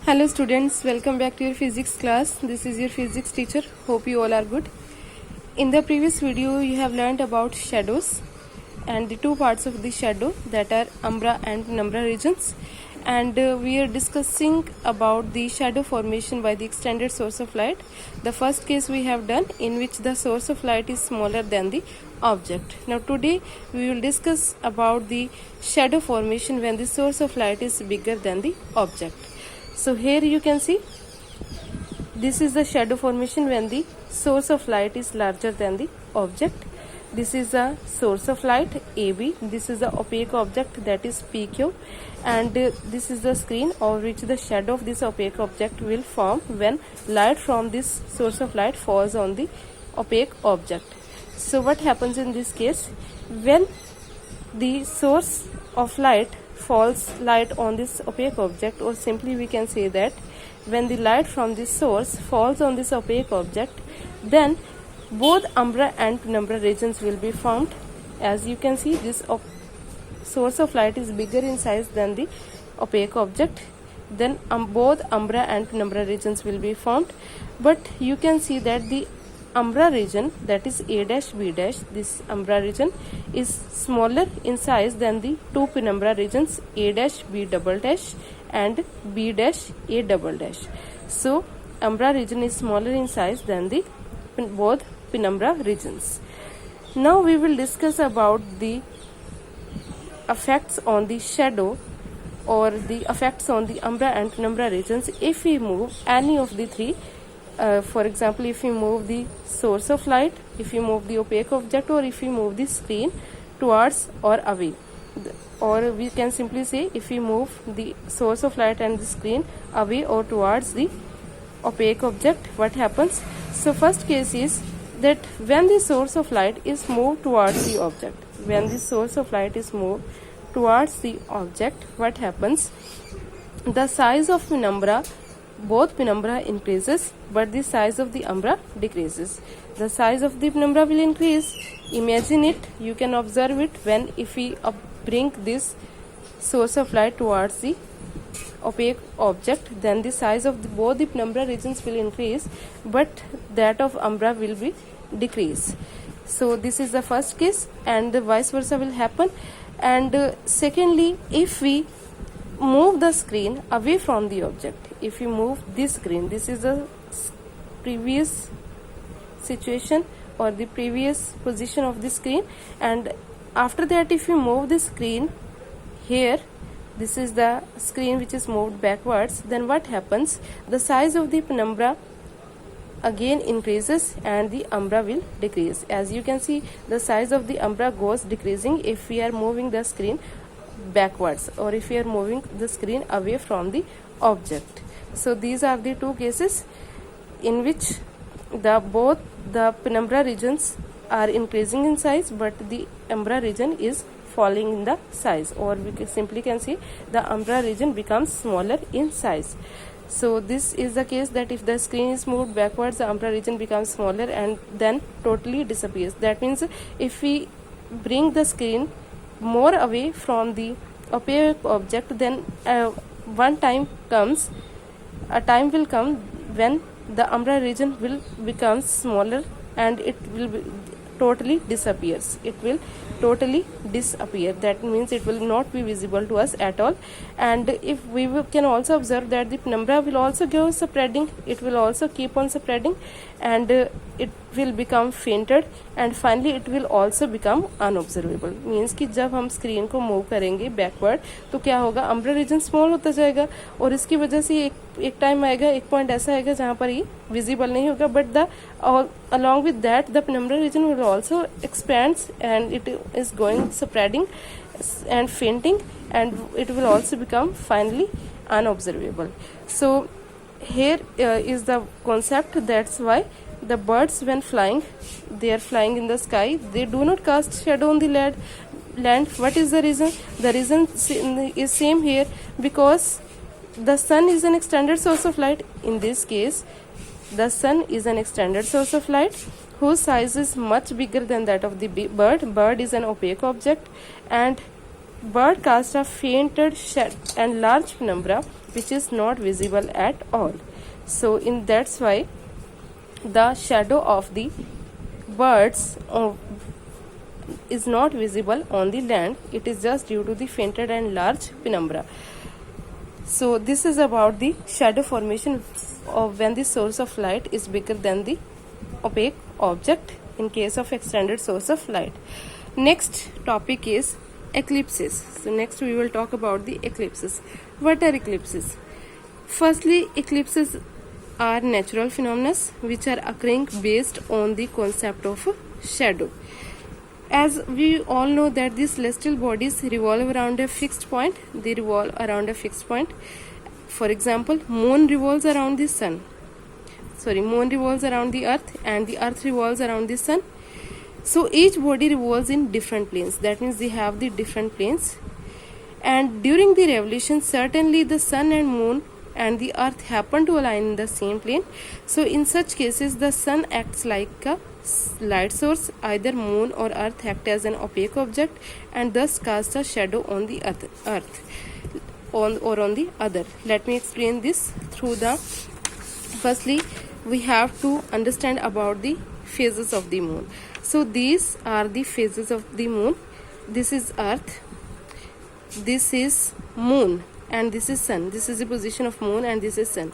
Hello students, welcome back to your physics class. This is your physics teacher. Hope you all are good. In the previous video you have learned about shadows and the two parts of the shadow, that are umbra and penumbra regions, and we are discussing about the shadow formation by the extended source of light. The first case we have done, in which the source of light is smaller than the object. Now today we will discuss about the shadow formation when the source of light is bigger than the object. So here you can see, this is the shadow formation when the source of light is larger than the object. This is the source of light AB, this is the opaque object, that is PQ, and this is the screen over which the shadow of this opaque object will form when light from this source of light falls on the opaque object. So what happens in this case, when the source of light falls light on this opaque object, or simply we can say that when the light from this source falls on this opaque object, then both umbra and penumbra regions will be formed. As you can see, this source of light is bigger in size than the opaque object, then both umbra and penumbra regions will be formed. But you can see that the umbra region, that is A dash B dash, this umbra region is smaller in size than the two penumbra regions A dash B double dash and B dash A double dash. So umbra region is smaller in size than the both penumbra regions. Now we will discuss about the effects on the shadow or the effects on the umbra and penumbra regions if we move any of the three. For example, if we move the source of light, if we move the opaque object, or if we move the screen towards or away, or we can simply say if we move the source of light and the screen away or towards the opaque object, what happens? So first case is that when the source of light is moved towards the object, when the source of light is moved towards the object, what happens? The size of penumbra, both penumbra increases, but the size of the umbra decreases. The size of the penumbra will increase. Imagine it, you can observe it when if we bring this source of light towards the opaque object, then the size of both the penumbra regions will increase, but that of umbra will be decrease. So this is the first case, and the vice versa will happen. And secondly, if we move the screen away from the object, if you move this screen, this is the previous situation or the previous position of the screen, and after that if you move the screen here, this is the screen which is moved backwards, then what happens? The size of the penumbra again increases and the umbra will decrease. As you can see, the size of the umbra goes decreasing if we are moving the screen backwards or if we are moving the screen away from the object. So these are the two cases in which both the penumbra regions are increasing in size, but the umbra region is falling in the size, or we simply can say the umbra region becomes smaller in size. So this is the case that if the screen is moved backwards, the umbra region becomes smaller and then totally disappears. That means if we bring the screen more away from the opaque object, then a time will come when the umbra region will become smaller and it will totally disappears. It will totally disappear. That means it will not be visible to us at all. And if we can also observe that the penumbra will also go spreading, it will also keep on spreading, and it will become fainted, and finally it will also become unobservable. Means कि जब हम screen को move करेंगे backward तो क्या होगा, umbra reason small होता जाएगा, और इसकी वजह से एक टाइम आएगा, एक पॉइंट ऐसा आएगा जहाँ पर ये विजिबल नहीं होगा, but along with that the penumbra region will also expands and it is going spreading and fainting, and it will also become finally unobservable. So here is the concept. That's why the birds, when flying, they are flying in the sky, they do not cast shadow on the land. What is the reason? The reason is same here, because the sun is an extended source of light. In this case, the sun is an extended source of light whose size is much bigger than that of the bird. Bird is an opaque object, and bird casts a fainted and large penumbra which is not visible at all. So that's why the shadow of the birds is not visible on the land. It is just due to the fainted and large penumbra. So this is about the shadow formation of when the source of light is bigger than the opaque object in case of extended source of light. Next topic is eclipses. So next we will talk about the eclipses. What are eclipses? Firstly, eclipses are natural phenomena which are occurring based on the concept of shadow. As we all know that these celestial bodies revolve around a fixed point. They revolve around a fixed point. For example, moon revolves around the sun. Moon revolves around the earth and the earth revolves around the sun. So each body revolves in different planes. That means they have the different planes. And during the revolution, certainly the sun and moon and the earth happen to align in the same plane. So in such cases, the sun acts like a light source. Either moon or earth act as an opaque object and thus cast a shadow on the earth or on the other. Let me explain this through the. Firstly, we have to understand about the phases of the moon. So these are the phases of the moon. This is earth, this is moon, and this is sun. This is the position of moon and this is sun.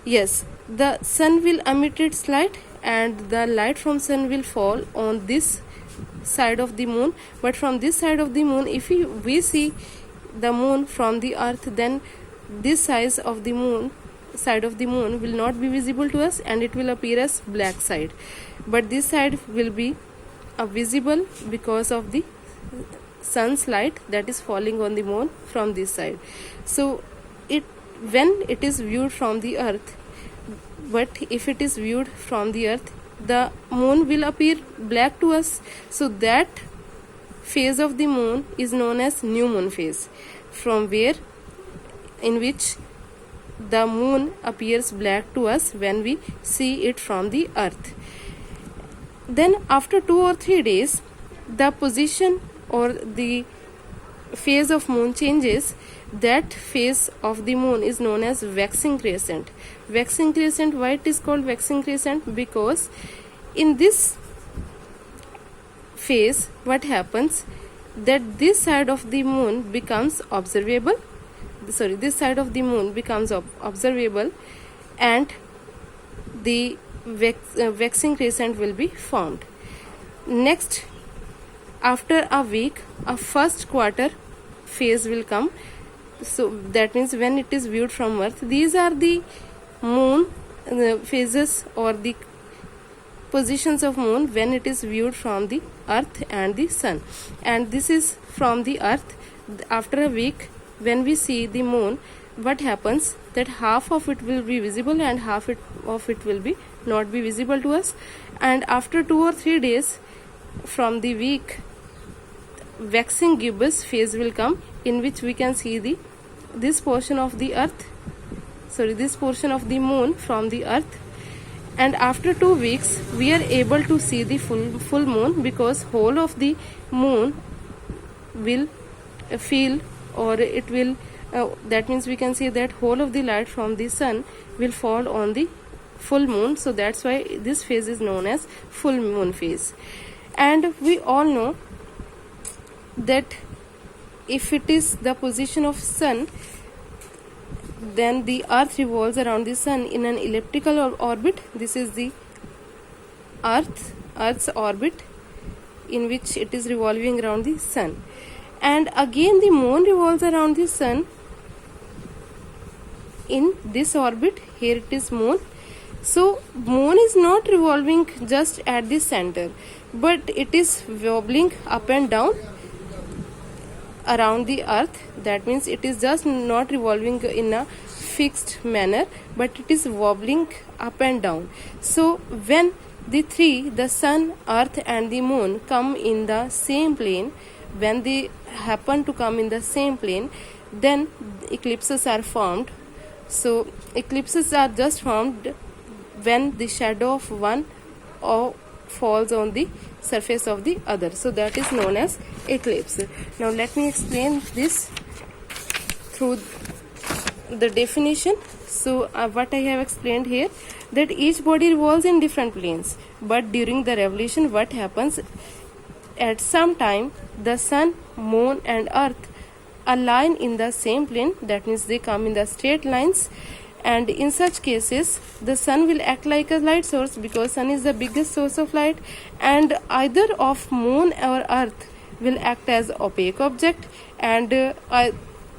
Yes, the sun will emit its light and the light from sun will fall on this side of the moon. But from this side of the moon, if we see the moon from the earth, then this side of the moon will not be visible to us and it will appear as black side. But this side will be visible because of the sun's light that is falling on the moon from this side. So when it is viewed from the earth, but if it is viewed from the earth, the moon will appear black to us. So that phase of the moon is known as new moon phase, in which the moon appears black to us when we see it from the earth. Then after 2 or 3 days, the position or the phase of moon changes. That phase of the moon is known as waxing crescent. Waxing crescent, why it is called waxing crescent? Because in this phase, what happens that this side of the moon becomes observable. This side of the moon becomes observable and the waxing crescent will be formed. Next, after a week, a first quarter phase will come. So that means when it is viewed from earth, these are the moon phases or the positions of moon when it is viewed from the earth and the sun. And this is from the earth. After a week, when we see the moon, what happens that half of it will be visible and half of it will be not be visible to us. And after 2 or 3 days from the week, waxing gibbous phase will come, in which we can see this portion of the moon from the earth. And after 2 weeks, we are able to see the full moon, because whole of the moon will feel, or it will that means we can see that whole of the light from the sun will fall on the full moon. So that's why this phase is known as full moon phase. And we all know that if it is the position of sun, then the earth revolves around the sun in an elliptical orbit. This is the earth's orbit, in which it is revolving around the sun. And again the moon revolves around the sun in this orbit. Here it is moon. So moon is not revolving just at the center, but it is wobbling up and down around the earth. That means it is just not revolving in a fixed manner, but it is wobbling up and down. So when the sun, earth and the moon come in the same plane, when they happen to come in the same plane, then eclipses are formed. So eclipses are just formed when the shadow of one falls on the surface of the other. So that is known as eclipse. Now let me explain this through the definition. So what I have explained here, that each body revolves in different planes, but during the revolution what happens, at some time the sun, moon and earth align in the same plane, that means they come in the straight lines, and in such cases the sun will act like a light source because sun is the biggest source of light, and either of moon or earth will act as opaque object, and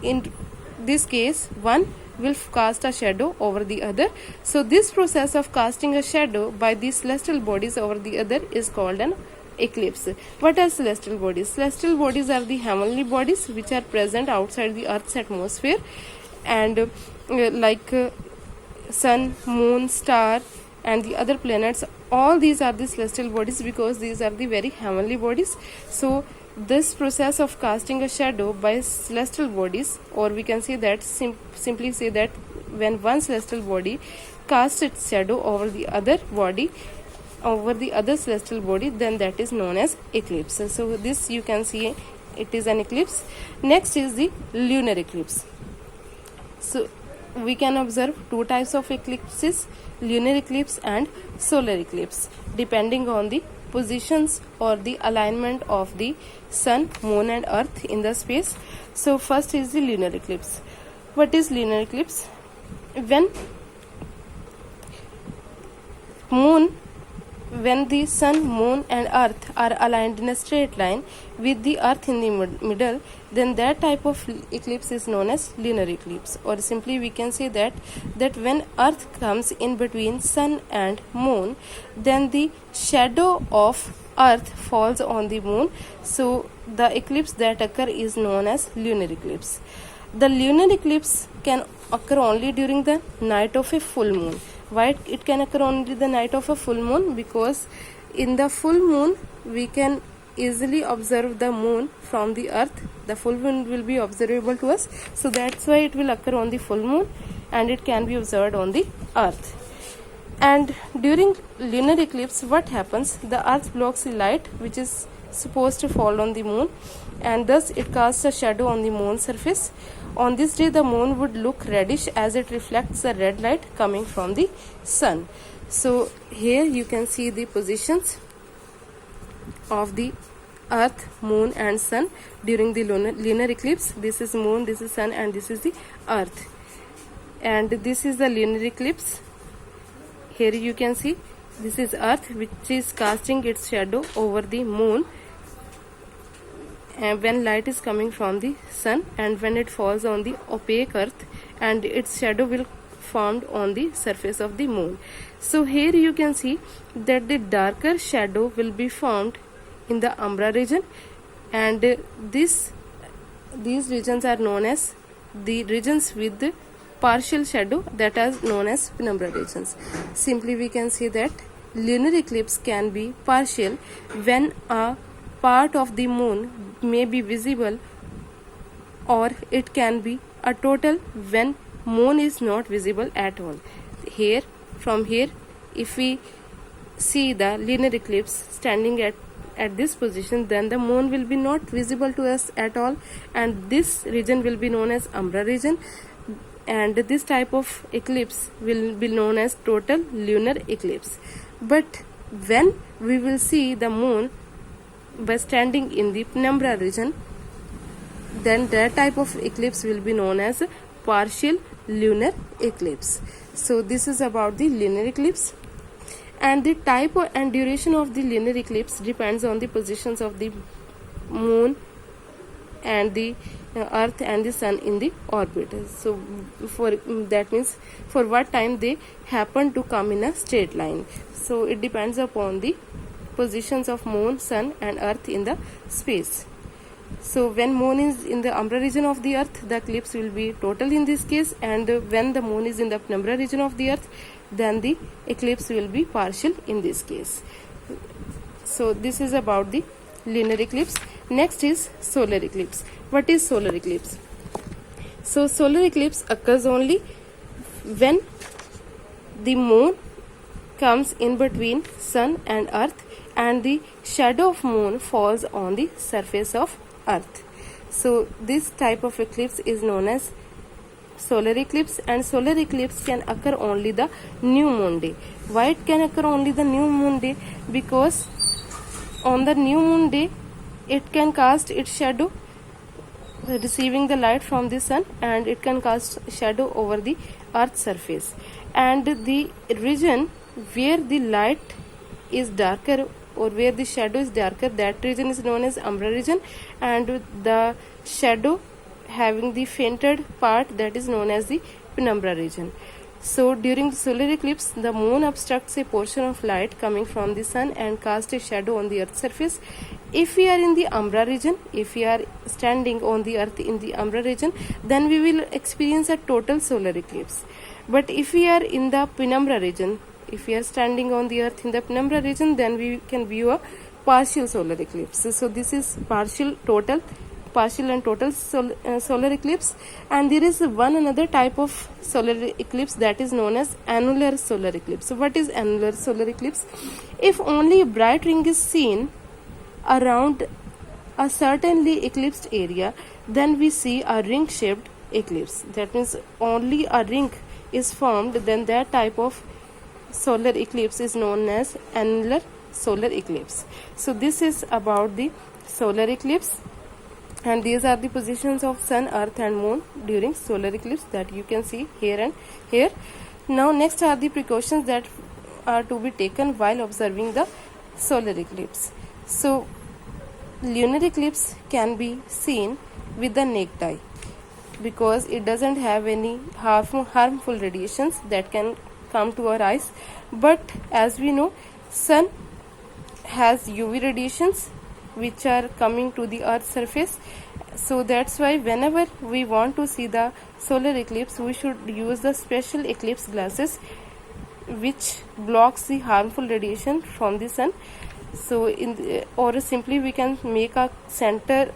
in this case one will cast a shadow over the other. So this process of casting a shadow by these celestial bodies over the other is called an eclipse. What are celestial bodies? Celestial bodies are the heavenly bodies which are present outside the earth's atmosphere, and like sun, moon, star and the other planets, all these are the celestial bodies because these are the very heavenly bodies. So this process of casting a shadow by celestial bodies, or we can say that simply say that when one celestial body casts its shadow over the other celestial body, then that is known as eclipse. So this you can see it is an eclipse. Next is the lunar eclipse. So we can observe two types of eclipses, lunar eclipse and solar eclipse, depending on the positions or the alignment of the sun, moon and earth in the space. So first is the lunar eclipse. What is lunar eclipse? When the sun, moon and earth are aligned in a straight line with the earth in the middle, then that type of eclipse is known as lunar eclipse. Or simply we can say that when earth comes in between sun and moon, then the shadow of earth falls on the moon. So the eclipse that occur is known as lunar eclipse. The lunar eclipse can occur only during the night of a full moon. Why it can occur only the night of a full moon? Because in the full moon we can easily observe the moon from the earth. The full moon will be observable to us, so that's why it will occur on the full moon and it can be observed on the earth. And during lunar eclipse what happens? The earth blocks the light which is supposed to fall on the moon, and thus it casts a shadow on the moon's surface. On this day the moon would look reddish as it reflects the red light coming from the sun. So here you can see the positions of the earth, moon and sun during the lunar eclipse. This is moon, this is sun and this is the earth. And this is the lunar eclipse. Here you can see this is earth which is casting its shadow over the moon when light is coming from the sun, and when it falls on the opaque earth and its shadow will formed on the surface of the moon. So here you can see that the darker shadow will be formed in the umbra region, and these regions are known as the regions with the partial shadow, that are known as penumbra regions. Simply we can say that lunar eclipse can be partial when a part of the moon may be visible, or it can be a total when moon is not visible at all. From here if we see the lunar eclipse standing at this position, then the moon will be not visible to us at all, and this region will be known as umbra region, and this type of eclipse will be known as total lunar eclipse. But when we will see the moon by standing in the penumbra region, then that type of eclipse will be known as partial lunar eclipse. So this is about the lunar eclipse, and the type and duration of the lunar eclipse depends on the positions of the moon and the earth and the sun in the orbit. So that means for what time they happen to come in a straight line. So it depends upon the positions of moon, sun and earth in the space. So when moon is in the umbra region of the earth, the eclipse will be total in this case, and when the moon is in the penumbra region of the earth, then the eclipse will be partial in this case. So this is about the lunar eclipse. Next is solar eclipse. What is solar eclipse? So solar eclipse occurs only when the moon comes in between sun and earth, and the shadow of moon falls on the surface of earth. So this type of eclipse is known as solar eclipse, and solar eclipse can occur only the new moon day. Why it can occur only the new moon day? Because on the new moon day it can cast its shadow receiving the light from the sun, and it can cast shadow over the earth's surface, and the region where the light is darker or where the shadow is darker, that region is known as umbra region, and the shadow having the fainted part, that is known as the penumbra region. So during the solar eclipse, the moon obstructs a portion of light coming from the sun and casts a shadow on the earth's surface. If we are in the umbra region, if we are standing on the earth in the umbra region, then we will experience a total solar eclipse. But if we are in the penumbra region, if we are standing on the earth in the penumbra region, then we can view a partial solar eclipse. So this is partial and total solar eclipse. And there is one another type of solar eclipse, that is known as annular solar eclipse. So what is annular solar eclipse? If only a bright ring is seen around a certainly eclipsed area, then we see a ring shaped eclipse. That means only a ring is formed, then that type of solar eclipse is known as annular solar eclipse. So this is about the solar eclipse, and these are the positions of sun, earth and moon during solar eclipse that you can see here and here. Now next are the precautions that are to be taken while observing the solar eclipse. So lunar eclipse can be seen with the naked eye because it doesn't have any harmful radiations that can come to our eyes. But as we know, sun has UV radiations which are coming to the earth's surface. So that's why whenever we want to see the solar eclipse, we should use the special eclipse glasses which blocks the harmful radiation from the sun. So or simply we can make a center,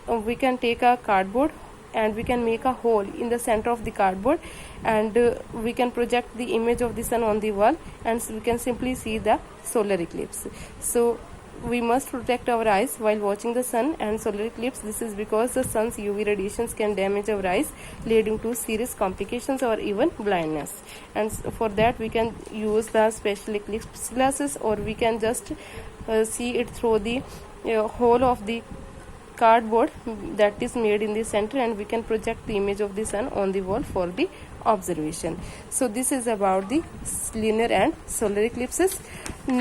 we can take a cardboard and we can make a hole in the center of the cardboard, and we can project the image of the sun on the wall, and we can simply see the solar eclipse. So we must protect our eyes while watching the sun and solar eclipse. This is because the sun's UV radiations can damage our eyes, leading to serious complications or even blindness. And for that we can use the special eclipse glasses, or we can just see it through the hole of the cardboard that is made in the center, and we can project the image of the sun on the wall for the observation. So this is about the lunar and solar eclipses.